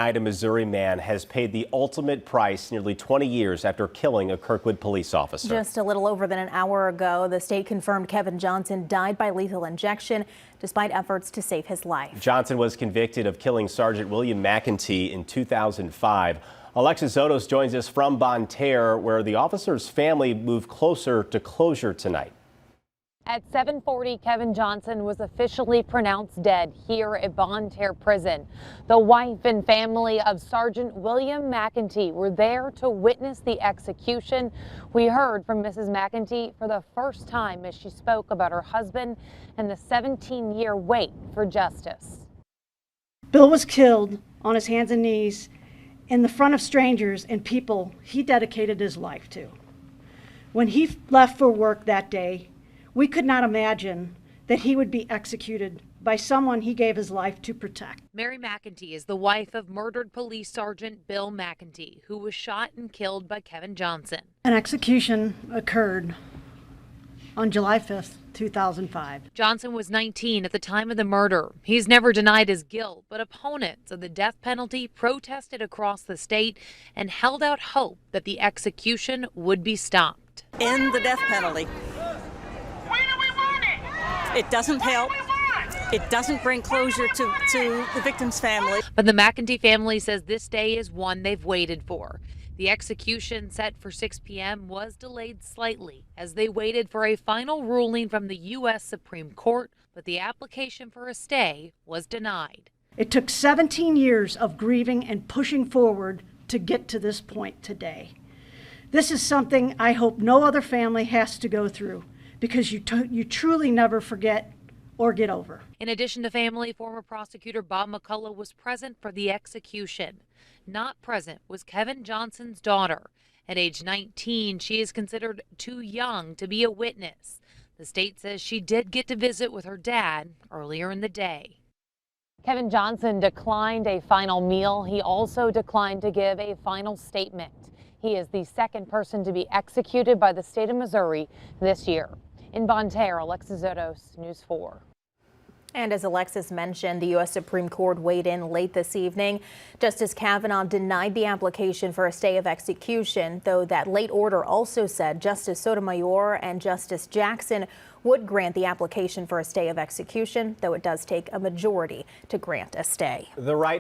A Missouri man has paid the ultimate price nearly 20 years after killing a Kirkwood police officer. Just a little over than an hour ago, the state confirmed Kevin Johnson died by lethal injection despite efforts to save his life. Johnson was convicted of killing Sergeant William McEntee in 2005. Alexis Zotos joins us from Bonne Terre, where the officer's family moved closer to closure tonight. At 7:40, Kevin Johnson was officially pronounced dead here at Bonne Terre Prison. The wife and family of Sergeant William McEntee were there to witness the execution. We heard from Mrs. McEntee for the first time as she spoke about her husband and the 17-year wait for justice. Bill was killed on his hands and knees in the front of strangers and people he dedicated his life to. When he left for work that day, we could not imagine that he would be executed by someone he gave his life to protect. Mary McEntee is the wife of murdered police sergeant Bill McEntee, who was shot and killed by Kevin Johnson. An execution occurred on July 5th, 2005. Johnson was 19 at the time of the murder. He's never denied his guilt, but opponents of the death penalty protested across the state and held out hope that the execution would be stopped. End the death penalty. It doesn't help. It doesn't bring closure to the victim's family. But the McEntee family says this day is one they've waited for. The execution set for 6 p.m. was delayed slightly as they waited for a final ruling from the U.S. Supreme Court, but the application for a stay was denied. It took 17 years of grieving and pushing forward to get to this point today. This is something I hope no other family has to go through, because you truly never forget or get over. In addition to family, former prosecutor Bob McCullough was present for the execution. Not present was Kevin Johnson's daughter. At age 19, she is considered too young to be a witness. The state says she did get to visit with her dad earlier in the day. Kevin Johnson declined a final meal. He also declined to give a final statement. He is the second person to be executed by the state of Missouri this year. In Bonne Terre, Alexis Zotos, News 4. And as Alexis mentioned, the U.S. Supreme Court weighed in late this evening. Justice Kavanaugh denied the application for a stay of execution, though that late order also said Justice Sotomayor and Justice Jackson would grant the application for a stay of execution, though it does take a majority to grant a stay. The right